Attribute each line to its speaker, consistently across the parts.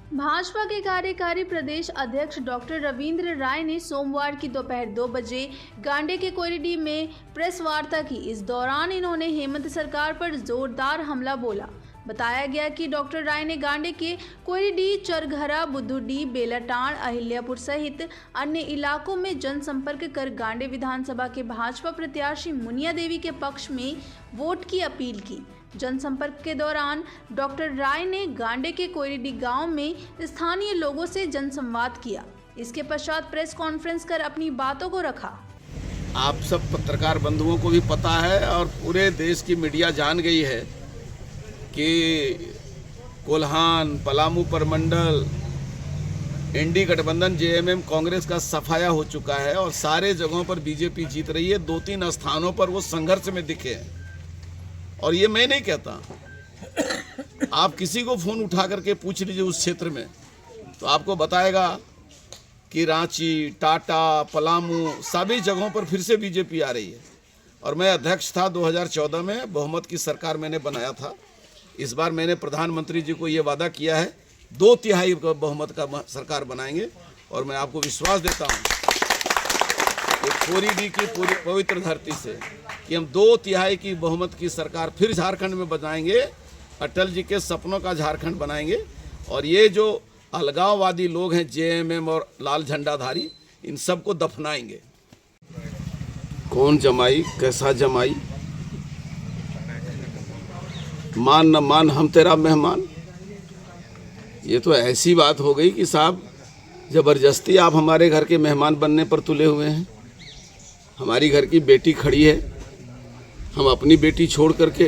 Speaker 1: भाजपा के कार्यकारी प्रदेश अध्यक्ष डॉक्टर रविंद्र राय ने सोमवार की दोपहर 2 बजे गांडे के कोयलीडीह में प्रेस वार्ता की। इस दौरान इन्होंने हेमंत सरकार पर जोरदार हमला बोला। बताया गया कि डॉक्टर राय ने गांडे के कोयलीडीह, चरघरा, बुद्धूडीह, बेलाटांड, अहिल्यापुर सहित अन्य इलाकों में जनसंपर्क कर गांडे विधानसभा के भाजपा प्रत्याशी मुनिया देवी के पक्ष में वोट की अपील की। जनसंपर्क के दौरान डॉक्टर राय ने गांडे के कोयलीडीह गांव में स्थानीय लोगों से जनसंवाद किया। इसके पश्चात प्रेस कॉन्फ्रेंस कर अपनी बातों को रखा।
Speaker 2: आप सब पत्रकार बंधुओं को भी पता है और पूरे देश की मीडिया जान गई है कि कोल्हान, पलामू प्रमंडल, इंडी गठबंधन जेएमएम कांग्रेस का सफाया हो चुका है और सारे जगहों पर बीजेपी जीत रही है। 2-3 स्थानों पर वो संघर्ष में दिखे हैं और ये मैं नहीं कहता, आप किसी को फोन उठा करके पूछ लीजिए उस क्षेत्र में तो आपको बताएगा कि रांची, टाटा, पलामू सभी जगहों पर फिर से बीजेपी आ रही है। और मैं अध्यक्ष था 2014 में, बहुमत की सरकार मैंने बनाया था। इस बार मैंने प्रधानमंत्री जी को ये वादा किया है 2/3 बहुमत का सरकार बनाएंगे और मैं आपको विश्वास देता हूँ कि कोयलीडीह की पूरी पवित्र धरती से कि हम 2/3 की बहुमत की सरकार फिर झारखंड में बनाएंगे। अटल जी के सपनों का झारखंड बनाएंगे और ये जो अलगाववादी लोग हैं जेएमएम और लाल झंडाधारी, इन सबको दफनाएंगे। कौन जमाई, कैसा जमाई, मान न मान हम तेरा मेहमान। ये तो ऐसी बात हो गई कि साहब जबरदस्ती आप हमारे घर के मेहमान बनने पर तुले हुए हैं। हमारी घर की बेटी खड़ी है, हम अपनी बेटी छोड़ करके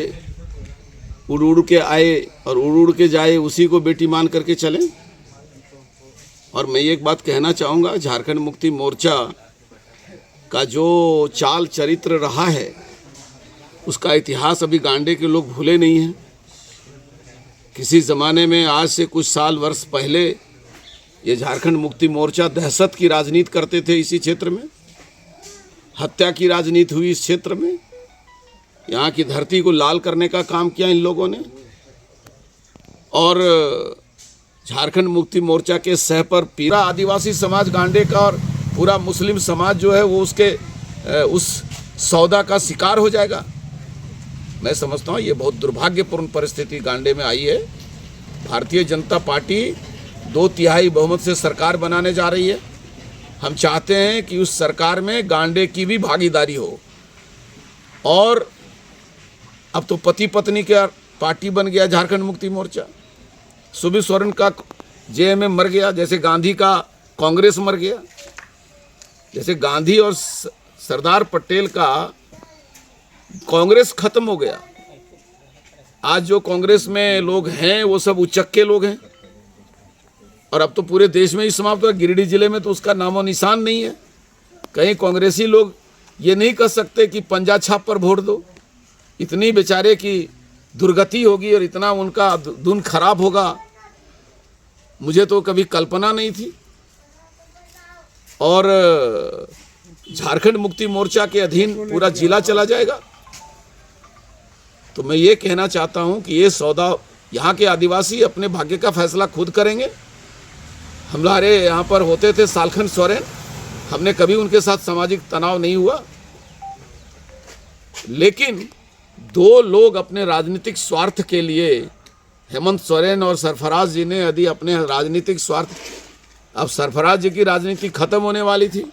Speaker 2: उड़ उड़ के आए और उड़ उड़ के जाए, उसी को बेटी मान करके चलें। और मैं एक बात कहना चाहूँगा, झारखंड मुक्ति मोर्चा का जो चाल चरित्र रहा है उसका इतिहास अभी गांडे के लोग भूले नहीं हैं। किसी ज़माने में, आज से कुछ साल वर्ष पहले, ये झारखंड मुक्ति मोर्चा दहशत की राजनीति करते थे। इसी क्षेत्र में हत्या की राजनीति हुई, इस क्षेत्र में यहाँ की धरती को लाल करने का काम किया इन लोगों ने। और झारखंड मुक्ति मोर्चा के सह पर पूरा आदिवासी समाज गांडे का और पूरा मुस्लिम समाज जो है वो उसके उस सौदा का शिकार हो जाएगा। मैं समझता हूँ ये बहुत दुर्भाग्यपूर्ण परिस्थिति गांडे में आई है। भारतीय जनता पार्टी 2/3 बहुमत से सरकार बनाने जा रही है। हम चाहते हैं कि उस सरकार में गांडे की भी भागीदारी हो। और अब तो पति पत्नी का पार्टी बन गया झारखंड मुक्ति मोर्चा। सुबीर सोरेन का जेएमएम मर गया, जैसे गांधी का कांग्रेस मर गया, जैसे गांधी और सरदार पटेल का कांग्रेस खत्म हो गया। आज जो कांग्रेस में लोग हैं वो सब उचक्के लोग हैं और अब तो पूरे देश में ही समाप्त हुआ। गिरिडीह जिले में तो उसका नामो निशान नहीं है। कहीं कांग्रेसी लोग ये नहीं कह सकते कि पंजा छाप पर वोट दो। इतनी बेचारे की दुर्गति होगी और इतना उनका दिन खराब होगा, मुझे तो कभी कल्पना नहीं थी। और झारखंड मुक्ति मोर्चा के अधीन पूरा जिला चला जाएगा। तो मैं ये कहना चाहता हूँ कि ये सौदा, यहाँ के आदिवासी अपने भाग्य का फैसला खुद करेंगे। हमारे यहाँ पर होते थे सालखन सोरेन, हमने कभी उनके साथ सामाजिक तनाव नहीं हुआ, लेकिन 2 लोग अपने राजनीतिक स्वार्थ के लिए, हेमंत सोरेन और सरफराज जी ने यदि अपने राजनीतिक स्वार्थ, अब सरफराज जी की राजनीति खत्म होने वाली थी,